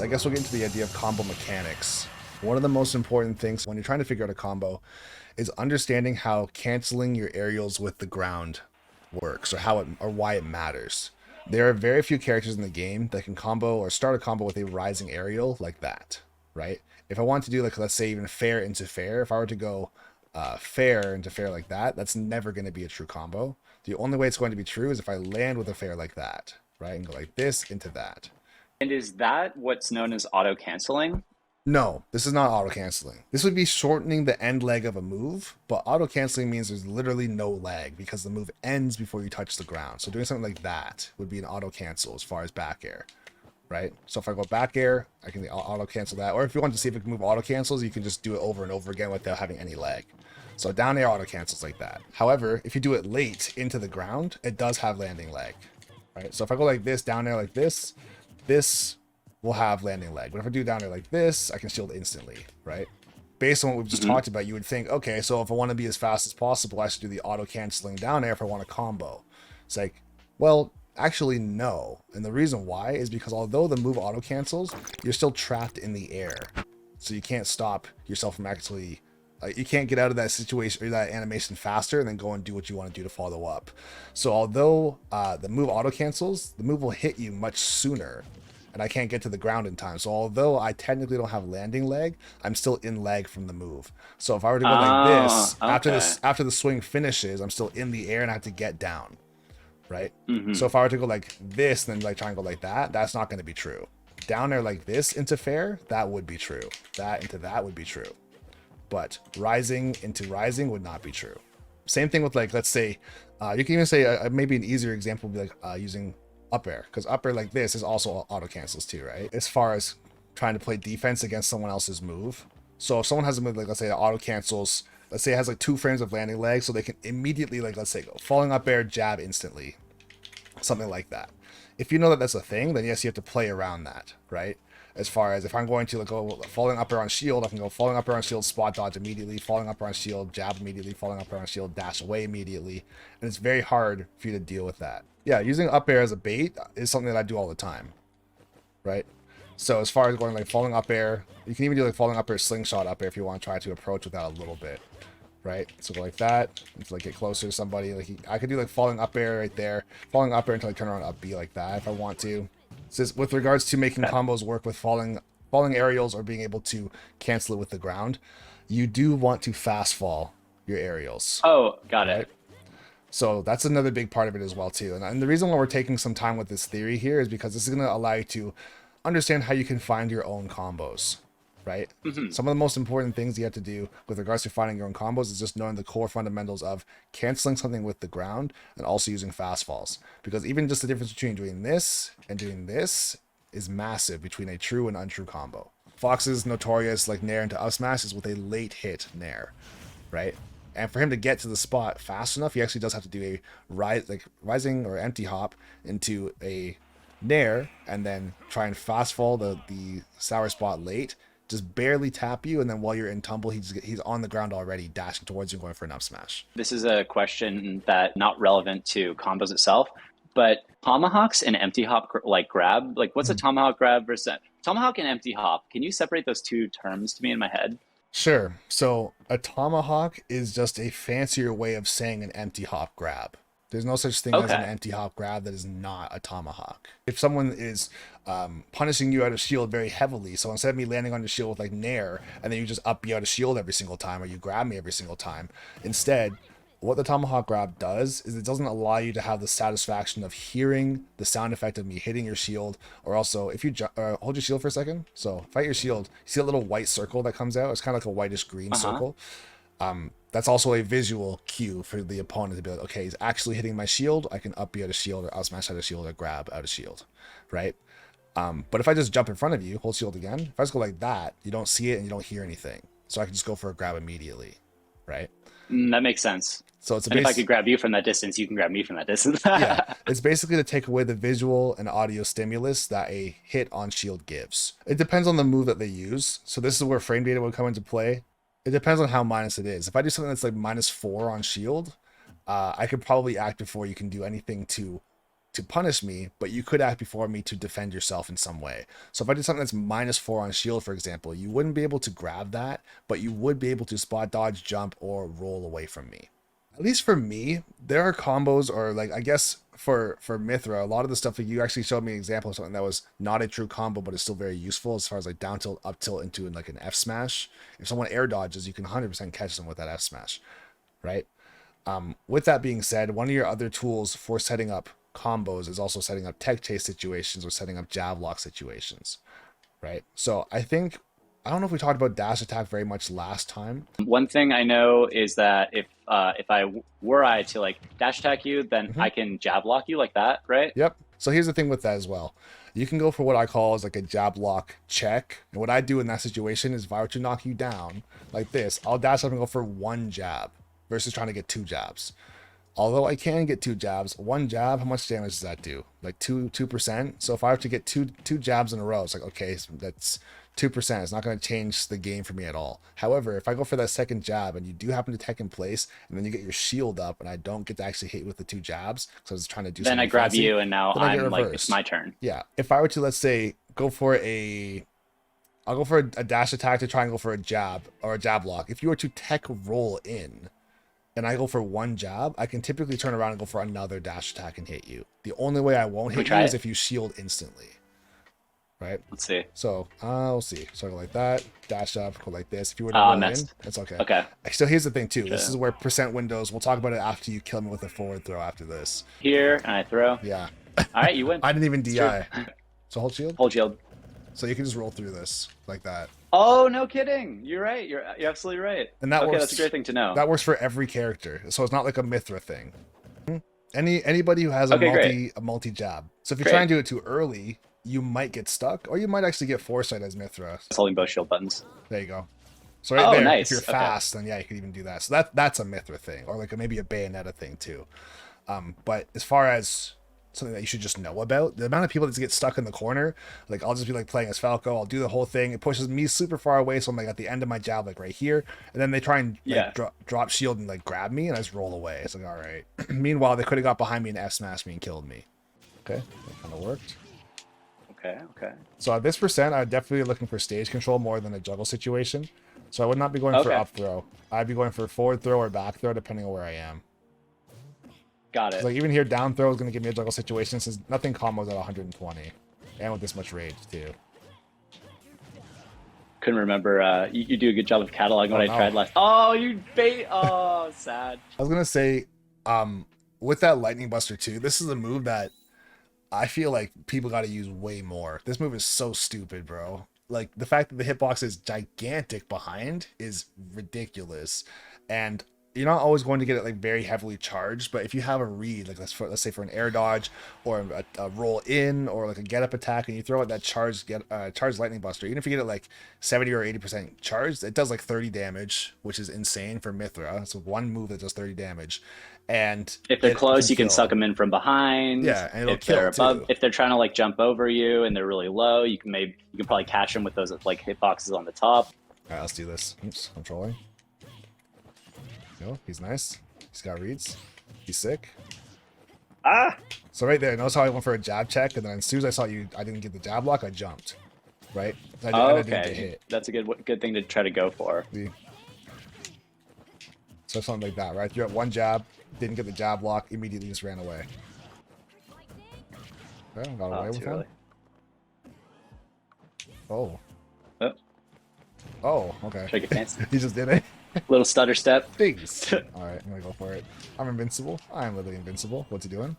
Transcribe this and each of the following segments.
I guess we'll get into the idea of combo mechanics. One of the most important things when you're trying to figure out a combo is understanding how canceling your aerials with the ground works, or how it or why it matters. There are very few characters in the game that can combo or start a combo with a rising aerial like that, right? If I want to do, like, let's say even fair into fair, if I were to go fair into fair like that, that's never going to be a true combo. The only way it's going to be true is if I land with a fair like that, right? And go like this into that. And is that what's known as auto canceling? No, this is not auto canceling. This would be shortening the end leg of a move, but auto canceling means there's literally no lag because the move ends before you touch the ground. So doing something like that would be an auto cancel as far as back air, right? So if I go back air, I can auto cancel that. Or if you want to see if it can move auto cancels, you can just do it over and over again without having any lag. So down air auto cancels like that. However, if you do it late into the ground, it does have landing lag, right? So if I go like this, down air like this will have landing lag. But if I do down air like this, I can shield instantly, right? Based on what we've just talked about, you would think, okay, so if I want to be as fast as possible, I should do the auto canceling down air if I want a combo. It's like, well, actually no. And the reason why is because although the move auto cancels, you're still trapped in the air. So you can't stop yourself from actually, you can't get out of that situation or that animation faster and then go and do what you want to do to follow up. So although the move auto cancels, the move will hit you much sooner, and I can't get to the ground in time. So although I technically don't have landing lag, I'm still in lag from the move. So if I were to go like Oh, this, okay. after the swing finishes, I'm still in the air and I have to get down, right? Hmm. So if I were to go like this, then like try and go like that, that's not going to be true. Down there like this into fair, that would be true. That into that would be true. But rising into rising would not be true. Same thing with, like, let's say, you can even say maybe an easier example would be like using up air, because up air like this is also auto cancels too, right? As far as trying to play defense against someone else's move. So if someone has a move like, let's say, auto cancels, let's say it has like 2 frames of landing leg, so they can immediately, like, let's say, go falling up air, jab instantly, something like that. If you know that that's a thing, then yes, you have to play around that, right? As far as if I'm going to, like, go falling up air on shield, I can go falling up air on shield, spot dodge immediately, falling up air on shield, jab immediately, falling up air on shield, dash away immediately, and it's very hard for you to deal with that. Yeah, using up air as a bait is something that I do all the time, right? So as far as going like falling up air, you can even do like falling up air, slingshot up air if you want to try to approach with that a little bit, right? So go like that until I get closer to somebody. Like I could do like falling up air right there, falling up air until I turn around up B like that if I want to. So with regards to making Okay. combos work with falling aerials or being able to cancel it with the ground, you do want to fast fall your aerials, Oh, got right? it. So that's another big part of it as well too. And the reason why we're taking some time with this theory here is because this is going to allow you to understand how you can find your own combos, right? Hmm. Some of the most important things you have to do with regards to finding your own combos is just knowing the core fundamentals of canceling something with the ground and also using fast falls. Because even just the difference between doing this and doing this is massive between a true and untrue combo. Fox's notorious like nair into up smash is with a late hit nair, right? And for him to get to the spot fast enough, he actually does have to do a rising or empty hop into a nair and then try and fast fall the sour spot late, just barely tap you, and then while you're in tumble, he's on the ground already, dashing towards you, going for an up smash. This is a question that not relevant to combos itself, but tomahawks and empty hop like grab, like what's a Mhm. tomahawk grab versus tomahawk and empty hop? Can you separate those two terms to me in my head? Sure. So a tomahawk is just a fancier way of saying an empty hop grab. There's no such thing as an Okay. empty hop grab that is not a tomahawk. If someone is punishing you out of shield very heavily, so instead of me landing on your shield with like nair, and then you just up me out of shield every single time, or you grab me every single time, instead, what the tomahawk grab does is it doesn't allow you to have the satisfaction of hearing the sound effect of me hitting your shield, or also if you hold your shield for a second, so fight your shield, you see a little white circle that comes out, it's kind of like a whitish green Uh-huh. circle. That's also a visual cue for the opponent to be like, okay, he's actually hitting my shield, I can up B out of shield, or out smash out of shield, or grab out of shield, right? But if I just jump in front of you, hold shield again, if I just go like that, you don't see it and you don't hear anything, so I can just go for a grab immediately, right? That makes sense. So it's a And if I could base. grab you from that distance, you can grab me from that distance. Yeah, it's basically to take away the visual and audio stimulus that a hit on shield gives. It depends on the move that they use. So this is where frame data would come into play. It depends on how minus it is. If I do something that's like -4 on shield, I could probably act before you can do anything to to punish me, but you could act before me to defend yourself in some way. So if I did something that's -4 on shield, for example, you wouldn't be able to grab that, but you would be able to spot dodge, jump, or roll away from me. At least for me, there are combos, or like, I guess for Mithra, a lot of the stuff that you actually showed me an example of something that was not a true combo, but is still very useful as far as like down tilt, up tilt into like an F smash. If someone air dodges, you can 100% catch them with that F smash, right? With that being said, one of your other tools for setting up combos is also setting up tech chase situations or setting up jab lock situations, right? So I don't know if we talked about dash attack very much last time. One thing I know is that if I to like dash attack you, then I can jab lock you like that, right? Yep. So here's the thing with that as well. You can go for what I call as like a jab lock check. And what I do in that situation is if I were to knock you down like this, I'll dash up and go for one jab versus trying to get 2 jabs. Although I can get 2 jabs, one jab, how much damage does that do? Like 2%. So if I were to get two jabs in a row, it's like, okay, so that's 2%. It's not going to change the game for me at all. However, if I go for that second jab and you do happen to tech in place, and then you get your shield up, and I don't get to actually hit with the 2 jabs, because I was trying to do something then I grab fancy, you, and now I'm like, it's my turn. Yeah. If I were to, let's say, I'll go for a dash attack to try and go for a jab or a jab lock. If you were to tech roll in, and I go for one jab, I can typically turn around and go for another dash attack and hit you. The only way I won't hit you is if you shield instantly. Right? Let's see. So, we'll see. So I go like that, dash up, go like this. If you were to roll in, it's okay. Okay. So here's the thing too. This is where percent windows, we'll talk about it after you kill me with a forward throw after this. Here, and I throw. Yeah. All right, you win. I didn't even DI. So hold shield? Hold shield. So you can just roll through this like that. Oh, no kidding. You're right. You're absolutely right. And that works. That's a great thing to know. That works for every character. So it's not like a Mithra thing. Anybody who has a multi jab. So if you try and do it too early, you might get stuck, or you might actually get foresight as Mithra. Holding both shield buttons. There you go. So right there, nice. if you're fast, then yeah, you could even do that. So that's a Mithra thing, or like maybe a Bayonetta thing too. But as far as something that you should just know about, the amount of people that just get stuck in the corner, like I'll just be like playing as Falco, I'll do the whole thing, it pushes me super far away, so I'm like at the end of my jab, like right here, and then they try and like, drop shield and like grab me, and I just roll away. It's like, all right. Meanwhile, they could have got behind me and F smashed me and killed me. Okay, that kind of worked. Okay. So at this percent, I'm definitely looking for stage control more than a juggle situation. So I would not be going for up throw. I'd be going for forward throw or back throw, depending on where I am. Got it. Like even here, down throw is going to give me a juggle situation since nothing combos at 120, and with this much rage too. Couldn't remember. You do a good job of cataloging what I tried last. Oh, you bait. Oh, sad. I was gonna say, with that lightning buster too, this is a move that I feel like people got to use way more. This move is so stupid, bro. Like the fact that the hitbox is gigantic behind is ridiculous, and you're not always going to get it like very heavily charged, but if you have a read, like let's say for an air dodge or a roll in or like a get up attack, and you throw out that charged lightning buster, even if you get it like 70 or 80% charged, it does like 30 damage, which is insane for Mithra. It's one move that does 30 damage, and if they're close, you can suck them in from behind. Yeah, and it'll if they're kill above, too. if they're trying to like jump over you and they're really low, you can probably catch them with those like hitboxes on the top. All right, let's do this. Oops, I'm trolling. No, he's nice. He's got reads. He's sick. Ah! So right there, notice how I went for a jab check, and then as soon as I saw you, I didn't get the jab lock, I jumped. Right? I didn't get hit. That's a good thing to try to go for. See? So something like that, right? You're at one jab, didn't get the jab lock, immediately just ran away. Okay, got away with him. Oh. Oh, okay. Try to get fancy. He just did it. Little stutter step. Thanks. Alright, I'm gonna go for it. I'm invincible. I'm literally invincible. What's he doing?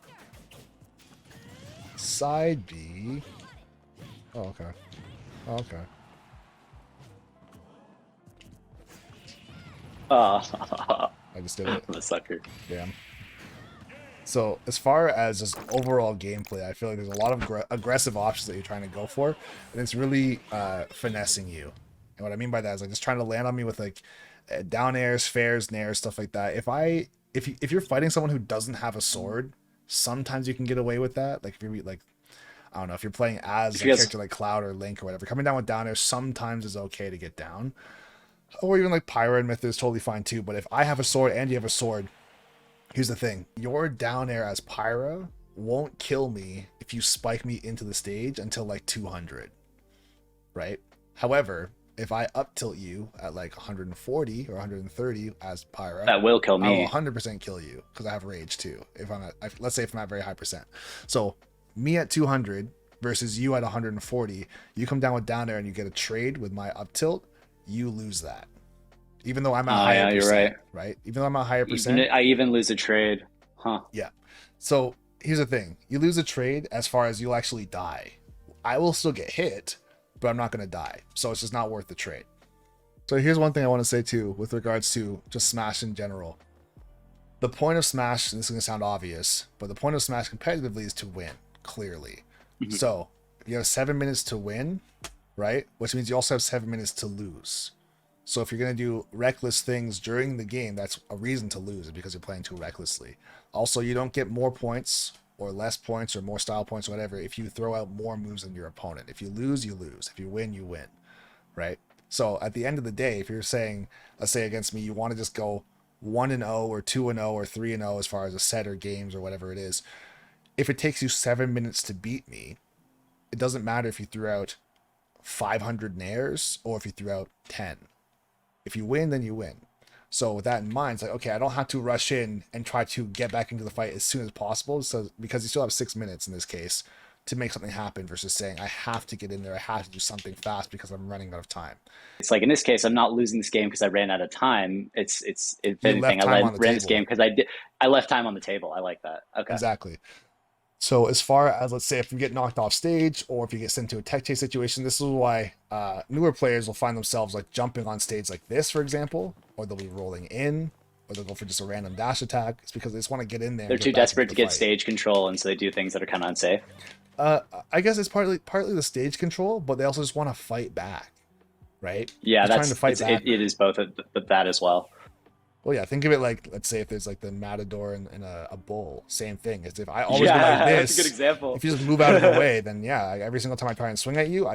Side B. Oh, okay. Oh, okay. I just did it. I'm a sucker. Damn. So, as far as just overall gameplay, I feel like there's a lot of aggressive options that you're trying to go for, and it's really finessing you. And what I mean by that is like just trying to land on me with like down airs, fairs, nairs, stuff like that. If you're fighting someone who doesn't have a sword, sometimes you can get away with that. Like if you're like, I don't know, if you're playing as a character like Cloud or Link or whatever, coming down with down air sometimes is okay to get down. Or even like Pyra and Myth is totally fine too. But if I have a sword and you have a sword, here's the thing: your down air as Pyra won't kill me if you spike me into the stage until like 200, right? However, if I up tilt you at like 140 or 130 as Pyra, That will kill I will me. 100% kill you because I have rage too. If I'm at, let's say if I'm at very high percent. So me at 200 versus you at 140, you come down with down air and you get a trade with my up tilt, you lose that. Even though I'm at Oh higher yeah, you're percent, right. right? Even though I'm at higher percent, I even lose a trade. Huh. yeah. So here's the thing: you lose a trade as far as you'll actually die. I will still get hit, but I'm not going to die. So it's just not worth the trade. So here's one thing I want to say too, with regards to just Smash in general. The point of Smash, and this is going to sound obvious, but the point of Smash competitively is to win, clearly. Mhm. So you have 7 minutes to win, right? Which means you also have 7 minutes to lose. So if you're going to do reckless things during the game, that's a reason to lose because you're playing too recklessly. Also, you don't get more points or less points or more style points or whatever if you throw out more moves than your opponent. If you lose, you lose. If you win, you win, right? So at the end of the day, if you're saying, let's say against me, you want to just go 1-0 or 2-0 or 3-0 as far as a set or games or whatever it is, if it takes you 7 minutes to beat me, it doesn't matter if you threw out 500 nairs or if you threw out 10. If you win, then you win. So with that in mind, it's like, okay, I don't have to rush in and try to get back into the fight as soon as possible. So because you still have 6 minutes in this case to make something happen versus saying I have to get in there, I have to do something fast because I'm running out of time. It's like in this case, I'm not losing this game because I ran out of time. It's if You left anything, time on the ran this game table. because I left time on the table. I like that. Okay. Exactly. So as far as, let's say, if you get knocked off stage or if you get sent to a tech chase situation, this is why newer players will find themselves like jumping on stage like this, for example, or they'll be rolling in, or they'll go for just a random dash attack. It's because they just want to get in there They're and too get back into desperate the to get fight. stage control, and so they do things that are kind of unsafe. I guess it's partly the stage control, but they also just want to fight back, right? Yeah, Just trying to fight back. it is both that as well. Well, yeah, think of it like, let's say if there's like the matador and a bull, same thing. As if I always go like Yeah, that's a good this, example. if you just move out of the way, then yeah, every single time I try and swing at you,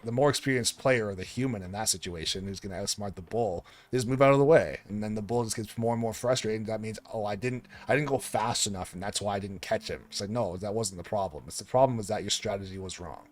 the more experienced player or the human in that situation who's going to outsmart the bull, they just move out of the way, and then the bull just gets more and more frustrated. That means, oh, I didn't go fast enough, and that's why I didn't catch him. It's like, no, that wasn't the problem. The problem was that your strategy was wrong.